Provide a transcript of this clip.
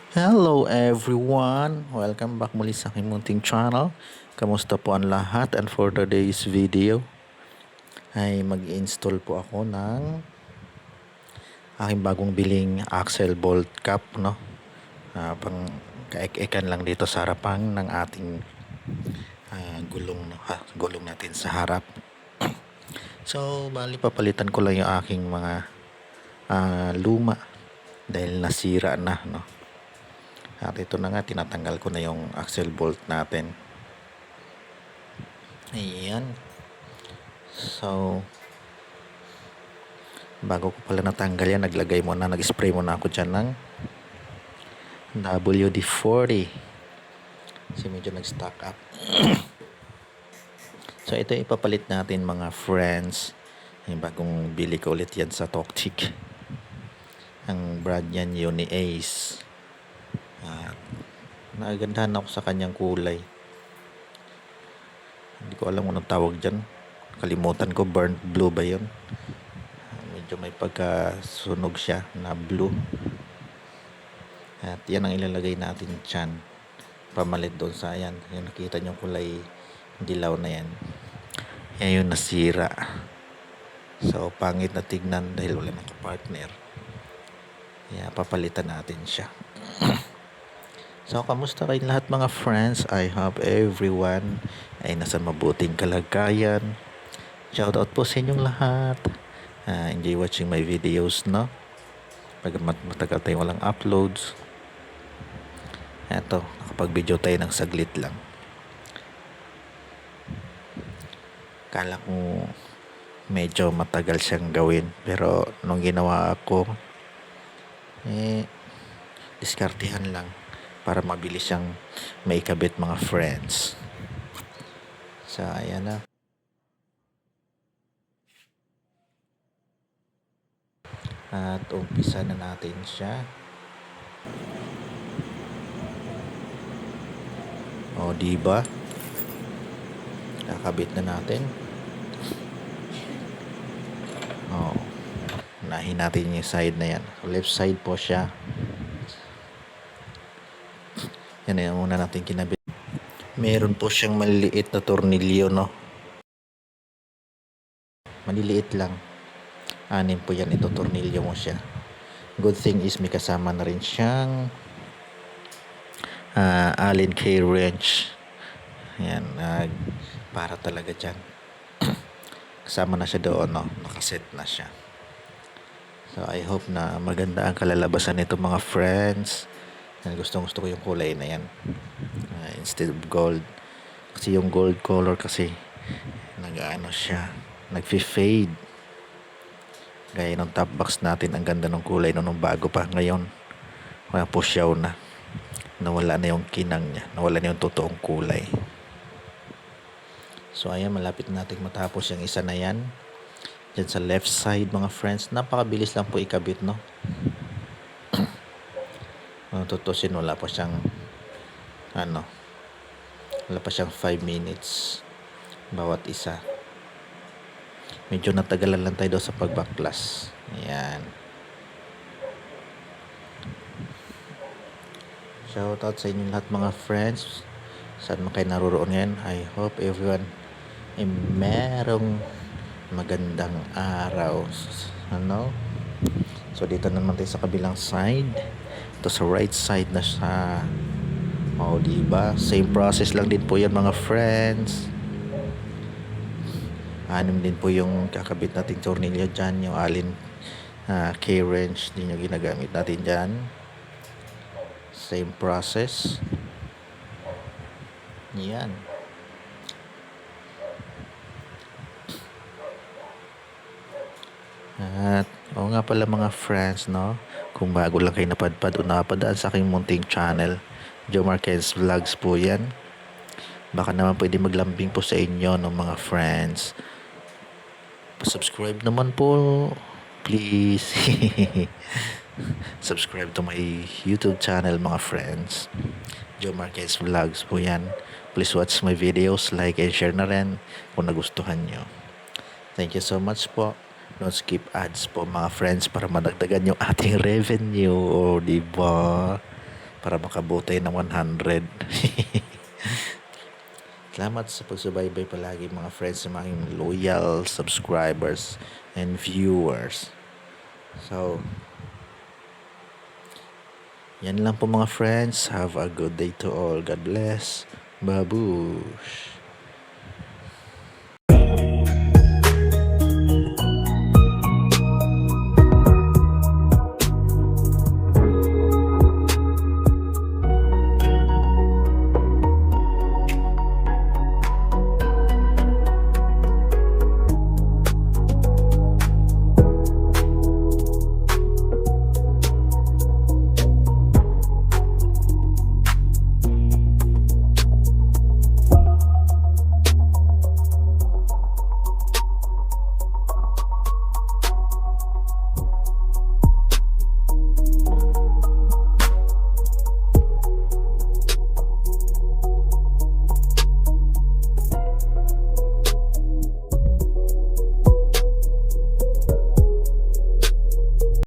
Hello everyone! Welcome back muli sa aking munting channel. Kamusta po ang lahat? And for today's video ay mag-install po ako ng aking bagong biling axle bolt cap, no? Pang kaek-ekan lang dito sa harapan ng ating gulong, no? Gulong natin sa harap. So bali papalitan ko lang yung aking mga luma dahil nasira na, no? At ito na nga, tinatanggal ko na yung axle bolt natin. Ayan. So, bago ko pala natanggal yan, nag-spray muna ako dyan ng WD-40. Kasi medyo nag-stock up. So, ito ipapalit natin mga friends. Yung bagong bili ko ulit yan sa Toktik. Ang brand yan yun ni Ace. Nagagandahan ako sa kanyang kulay. Hindi ko alam kung anong tawag dyan. Kalimutan ko, burnt blue ba yun? Medyo may pagkasunog siya na blue. At yan ang ilalagay natin dyan. Pamalit doon sa yan. Yung nakita nyo kulay dilaw na yan. Yan yung nasira. So, pangit na tignan dahil wala nang kapartner. Kaya papalitan natin siya. So, kamusta kayong lahat mga friends? I hope everyone ay nasa mabuting kalagayan. Shoutout po sa inyong lahat. Enjoy watching my videos, no? Pag matagal tayo walang uploads. Eto, nakapag-video tayo ng saglit lang. Kala ko medyo matagal siyang gawin. Pero nung ginawa ako, diskartehan lang para mabilis siyang maikabit mga friends. So, ayan na. At umpisa na natin siya. O, diba? Kakabit na natin. O, unahin natin yung side na yan. Left side po siya. Yan na yung una natin kinabit. Meron po siyang maliliit na tornilyo, no? Maliliit lang. 6 po yan. Ito tornilyo mo siya. Good thing is may kasama na rin siyang Allen key wrench. Yan. Para talaga dyan. Kasama na siya doon, no? Nakaset na siya. So, I hope na maganda ang kalalabasan nito mga friends. Gusto ko yung kulay na yan. Instead of gold. Kasi yung gold color kasi nag-ano siya. Nag-fade. Gaya ng top box natin. Ang ganda ng kulay nung bago pa. Ngayon, pusyaw na. Nawala na yung kinang niya. Nawala na yung totoong kulay. So, ayan. Malapit natin matapos yung isa na yan. Diyan sa left side mga friends. Napakabilis lang po ikabit, no? Tutusin, wala pa siyang wala pa siyang 5 minutes bawat isa. Medyo natagalan lang tayo sa pagbaklas. Ayan. Shoutout sa inyo lahat mga friends. Saan man kayo naroon ngayon. I hope everyone ay merong magandang araw. So dito naman tayo sa kabilang side. Ito sa right side na siya. O, diba? Same process lang din po yan mga friends. 6 din po yung kakabit natin tornilyo dyan. Yung Allen key wrench din yung ginagamit natin dyan. Same process. Yan. At, nga pala mga friends, no? Kung bago lang kayo napadpad o napadaan sa aking munting channel, Joe Marquez Vlogs po yan. Baka naman pwede maglambing po sa inyo ng mga friends. Subscribe naman po, please. Subscribe to my YouTube channel mga friends. Joe Marquez Vlogs po yan. Please watch my videos, like and share na rin kung nagustuhan nyo. Thank you so much po. Don't skip ads po mga friends para madagdagan yung ating revenue. O, diba? para makabuti ng 100. Salamat sa pagsubaybay palagi mga friends, sa mga loyal subscribers and viewers. So, yan lang po mga friends. Have a good day to all. God bless. Babush.